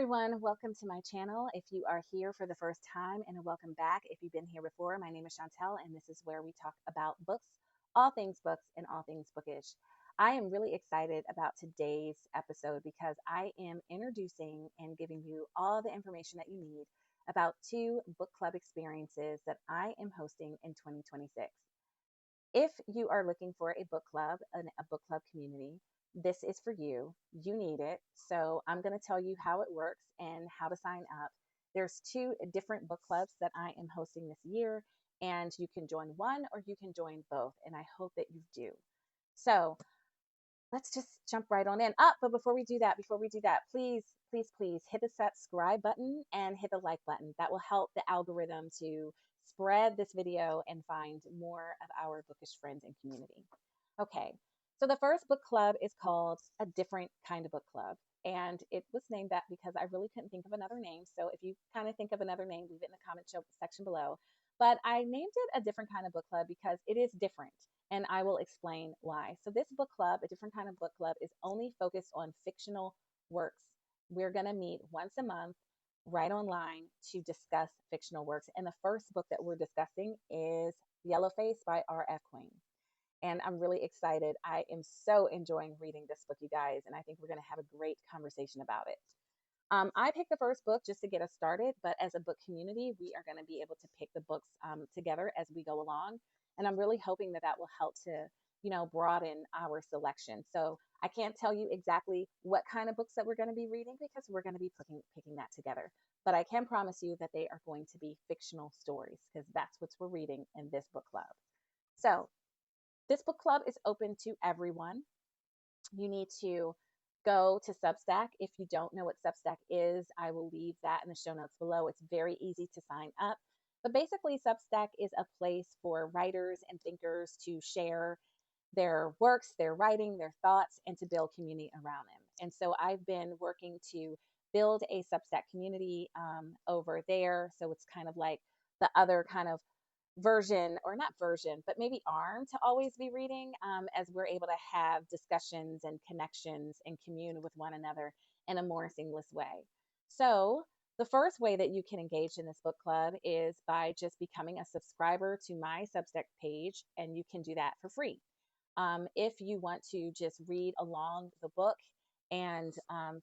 everyone, welcome to my channel. If you are here for the first time, and welcome back if you've been here before. My name is Chantel, and this is where we talk about books, all things books, and all things bookish. I am really excited about today's episode because I am introducing and giving you all the information that you need about two book club experiences that I am hosting in 2026. If you are looking for a book club, a book club community, this is for you. You need it. So I'm going to tell you how it works and how to sign up. There's two different book clubs that I am hosting this year, and you can join one or you can join both. And I hope that you do. So let's just jump right on in. But before we do that, please hit the subscribe button and hit the like button. That will help the algorithm to spread this video and find more of our bookish friends and community. Okay, so the first book club is called A Different Kind of Book Club. And it was named that because I really couldn't think of another name. So if you kind of think of another name, leave it in the section below. But I named it A Different Kind of Book Club because it is different. And I will explain why. So this book club, A Different Kind of Book Club, is only focused on fictional works. We're going to meet once a month right online to discuss fictional works. And the first book that we're discussing is Yellowface by R.F. Kuang. And I'm really excited. I am so enjoying reading this book, you guys, and I think we're going to have a great conversation about it. I picked the first book just to get us started, but as a book community, we are going to be able to pick the books together as we go along. And I'm really hoping that that will help to, broaden our selection. So I can't tell you exactly what kind of books that we're going to be reading because we're going to be picking that together. But I can promise you that they are going to be fictional stories because that's what we're reading in this book club. So this book club is open to everyone. You need to go to Substack. If you don't know what Substack is, I will leave that in the show notes below. It's very easy to sign up. But basically, Substack is a place for writers and thinkers to share their works, their writing, their thoughts, and to build community around them. And so I've been working to build a Substack community over there. So it's kind of like the other kind of version, or not version, but maybe arm to always be reading, as we're able to have discussions and connections and commune with one another in a more seamless way. So the first way that you can engage in this book club is by just becoming a subscriber to my Substack page, and you can do that for free. If you want to just read along the book and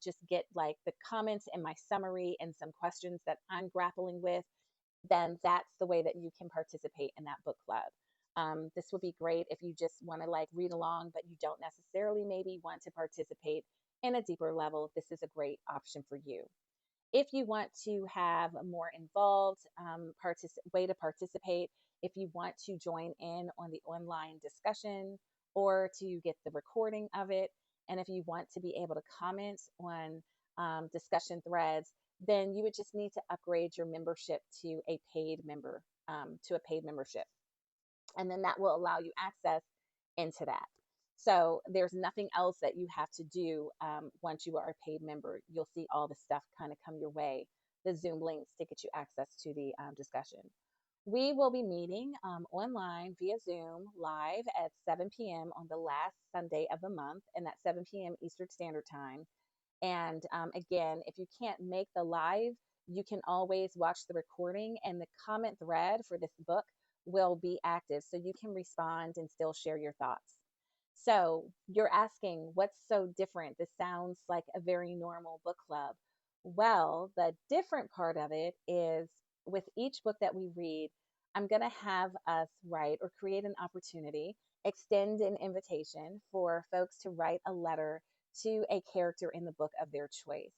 just get like the comments and my summary and some questions that I'm grappling with, then that's the way that you can participate in that book club. This would be great if you just want to like read along, but you don't necessarily maybe want to participate in a deeper level. This is a great option for you. If you want to have a more involved way to participate, if you want to join in on the online discussion or to get the recording of it, and if you want to be able to comment on discussion threads, then you would just need to upgrade your membership to a paid membership. And then that will allow you access into that. So there's nothing else that you have to do once you are a paid member. You'll see all the stuff kind of come your way, the Zoom links to get you access to the discussion. We will be meeting online via Zoom live at 7 p.m. on the last Sunday of the month, and that's 7 p.m. Eastern Standard Time. And again, if you can't make the live, you can always watch the recording, and the comment thread for this book will be active. So you can respond and still share your thoughts. So you're asking, what's so different? This sounds like a very normal book club. Well, the different part of it is with each book that we read, I'm going to have us write or create an opportunity, extend an invitation for folks to write a letter to a character in the book of their choice.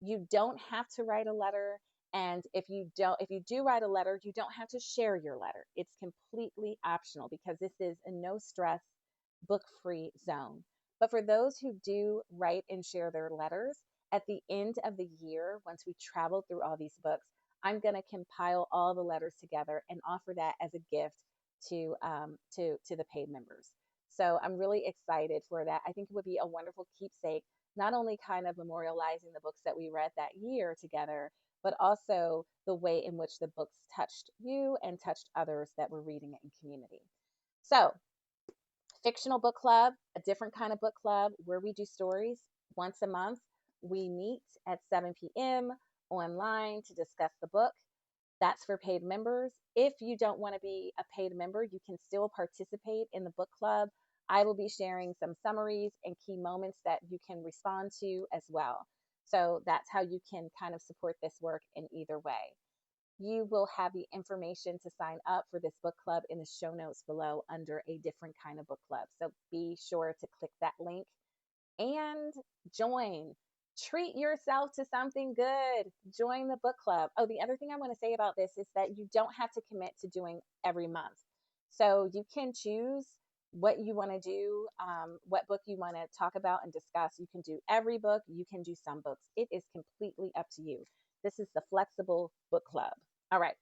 You don't have to write a letter, and if you do write a letter, you don't have to share your letter. It's completely optional because this is a no stress book-free zone. But for those who do write and share their letters, at the end of the year, once we travel through all these books, I'm going to compile all the letters together and offer that as a gift to the paid members. So I'm really excited for that. I think it would be a wonderful keepsake, not only kind of memorializing the books that we read that year together, but also the way in which the books touched you and touched others that were reading it in community. So fictional book club, a different kind of book club where we do stories once a month. We meet at 7 p.m. online to discuss the book. That's for paid members. If you don't want to be a paid member, you can still participate in the book club. I will be sharing some summaries and key moments that you can respond to as well. So that's how you can kind of support this work in either way. You will have the information to sign up for this book club in the show notes below under a different kind of book club. So be sure to click that link and join. Treat yourself to something good. Join the book club. Oh, the other thing I want to say about this is that you don't have to commit to doing every month. So you can choose what you want to do, what book you want to talk about and discuss. You can do every book, you can do some books. It is completely up to you. This is the flexible book club. All right.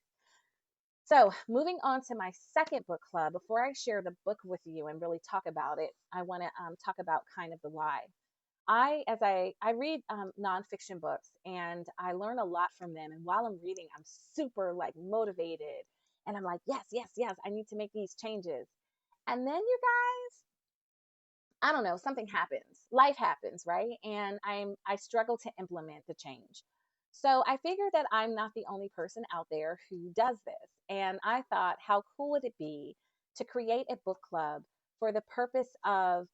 So, moving on to my second book club, before I share the book with you and really talk about it, I want to talk about kind of the why. As I read nonfiction books and I learn a lot from them. And while I'm reading, I'm super like motivated, and I'm like, yes, yes, yes, I need to make these changes. And then you guys, I don't know, something happens. Life happens, right? And I struggle to implement the change. So I figured that I'm not the only person out there who does this. And I thought, how cool would it be to create a book club for the purpose of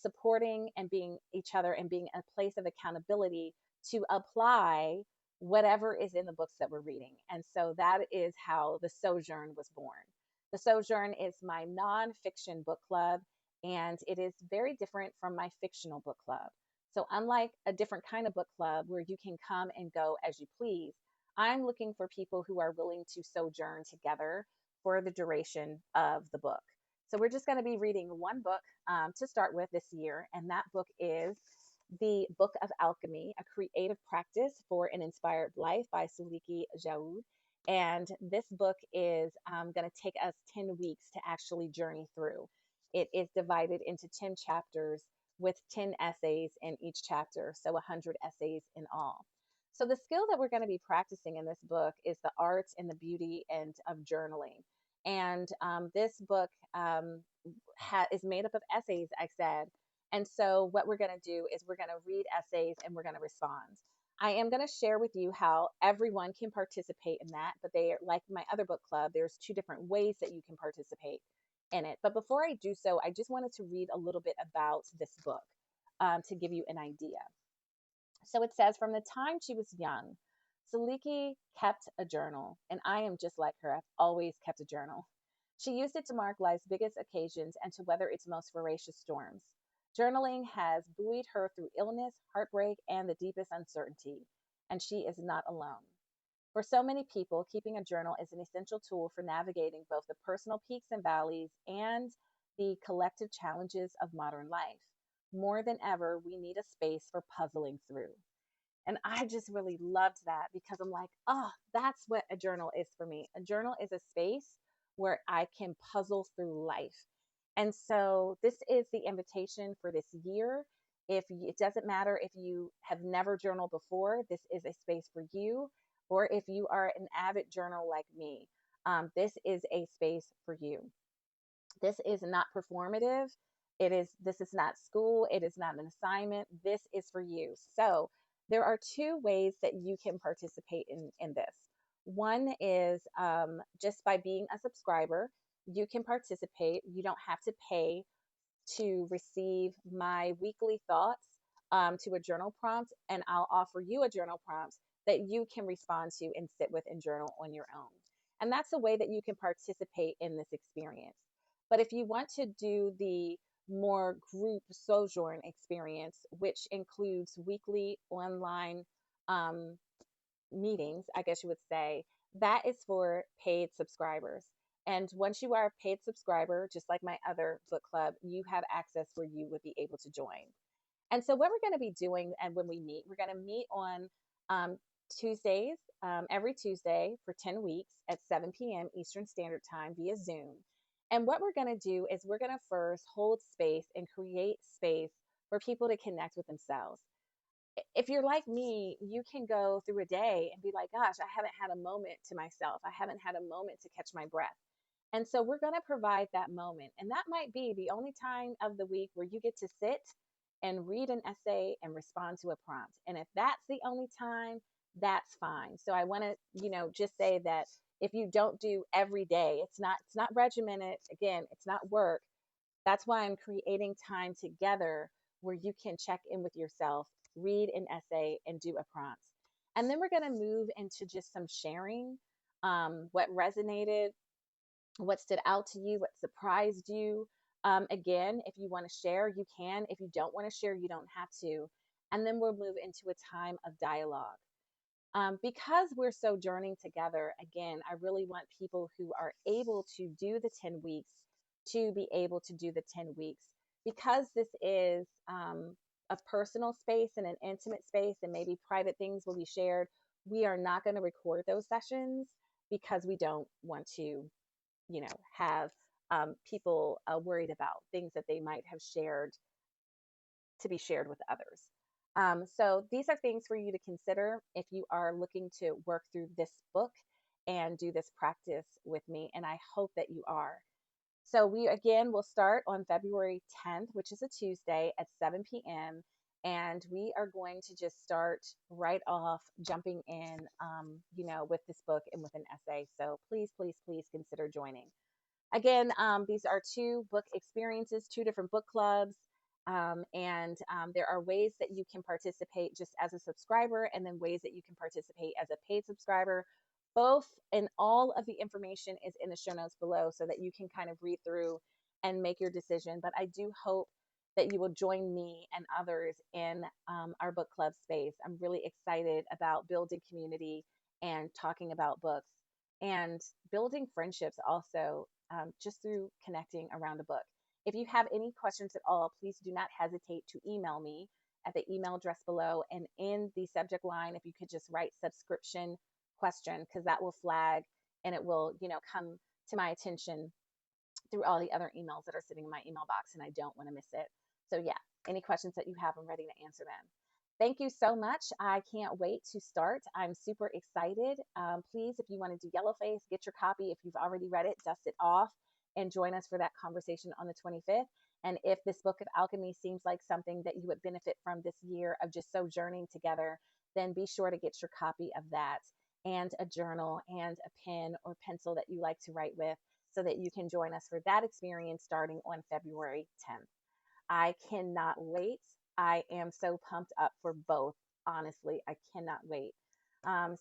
supporting and being each other and being a place of accountability to apply whatever is in the books that we're reading. And so that is how The Sojourn was born. The Sojourn is my nonfiction book club, and it is very different from my fictional book club. So, unlike a different kind of book club where you can come and go as you please, I'm looking for people who are willing to sojourn together for the duration of the book. So, we're just going to be reading one book to start with this year, and that book is The Book of Alchemy, A Creative Practice for an Inspired Life by Suliki Jaoud. And this book is going to take us 10 weeks to actually journey through. It is divided into 10 chapters with 10 essays in each chapter, so 100 essays in all. So the skill that we're going to be practicing in this book is the art and the beauty and of journaling. And this book is made up of essays, I said. And so what we're going to do is we're going to read essays and we're going to respond. I am going to share with you how everyone can participate in that, but they are like my other book club. There's two different ways that you can participate in it. But before I do so, I just wanted to read a little bit about this book to give you an idea. So it says, from the time she was young, Saliki kept a journal, and I am just like her. I've always kept a journal. She used it to mark life's biggest occasions and to weather its most voracious storms. Journaling has buoyed her through illness, heartbreak, and the deepest uncertainty, and she is not alone. For so many people, keeping a journal is an essential tool for navigating both the personal peaks and valleys and the collective challenges of modern life. More than ever, we need a space for puzzling through. And I just really loved that because I'm like, oh, that's what a journal is for me. A journal is a space where I can puzzle through life. And so this is the invitation for this year. It doesn't matter if you have never journaled before, this is a space for you. Or if you are an avid journal like me, this is a space for you. This is not performative. This is not school. It is not an assignment. This is for you. So there are two ways that you can participate in this. One is just by being a subscriber, you can participate. You don't have to pay to receive my weekly thoughts to a journal prompt, and I'll offer you a journal prompt that you can respond to and sit with and journal on your own. And that's a way that you can participate in this experience. But if you want to do the more group sojourn experience, which includes weekly online um, meetings, I guess you would say, that is for paid subscribers. And once you are a paid subscriber, just like my other book club, you have access where you would be able to join. And so, what we're going to be doing, and when we meet, we're going to meet on um, Tuesdays, every Tuesday for 10 weeks at 7 p.m. Eastern Standard Time via Zoom. And what we're going to do is we're going to first hold space and create space for people to connect with themselves. If you're like me, you can go through a day and be like, gosh, I haven't had a moment to myself. I haven't had a moment to catch my breath. And so we're going to provide that moment. And that might be the only time of the week where you get to sit and read an essay and respond to a prompt. And if that's the only time, that's fine. So I want to, just say that if you don't do every day, it's not regimented. Again, it's not work. That's why I'm creating time together where you can check in with yourself, read an essay, and do a prompt. And then we're going to move into just some sharing, what resonated, what stood out to you, what surprised you. Again, if you want to share, you can. If you don't want to share, you don't have to. And then we'll move into a time of dialogue. Because we're so journeying together, again, I really want people who are able to do the 10 weeks to be able to do the 10 weeks. Because this is a personal space and an intimate space, and maybe private things will be shared, we are not going to record those sessions because we don't want to, have people worried about things that they might have shared to be shared with others. So these are things for you to consider if you are looking to work through this book and do this practice with me. And I hope that you are. So we again will start on February 10th, which is a Tuesday at 7 p.m. And we are going to just start right off jumping in, with this book and with an essay. So please, please, please consider joining. Again, these are two book experiences, two different book clubs. And there are ways that you can participate just as a subscriber, and then ways that you can participate as a paid subscriber. Both and all of the information is in the show notes below so that you can kind of read through and make your decision. But I do hope that you will join me and others in our book club space. I'm really excited about building community and talking about books and building friendships also, just through connecting around a book. If you have any questions at all, please do not hesitate to email me at the email address below. And in the subject line, if you could just write subscription question, because that will flag and it will, come to my attention through all the other emails that are sitting in my email box, and I don't want to miss it. So yeah, any questions that you have, I'm ready to answer them. Thank you so much. I can't wait to start. I'm super excited. Please, if you want to do Yellowface, get your copy. If you've already read it, dust it off and join us for that conversation on the 25th. And if this book of alchemy seems like something that you would benefit from this year of just sojourning together, then be sure to get your copy of that and a journal and a pen or pencil that you like to write with so that you can join us for that experience starting on February 10th. I cannot wait. I am so pumped up for both. Honestly, I cannot wait.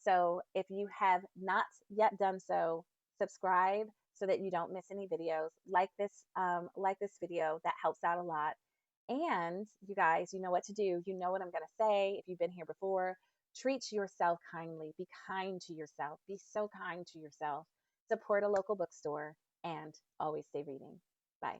So if you have not yet done so, subscribe so that you don't miss any videos. Like this video. That helps out a lot. And you guys, you know what to do. You know what I'm going to say. If you've been here before, treat yourself kindly. Be kind to yourself. Be so kind to yourself. Support a local bookstore and always stay reading. Bye.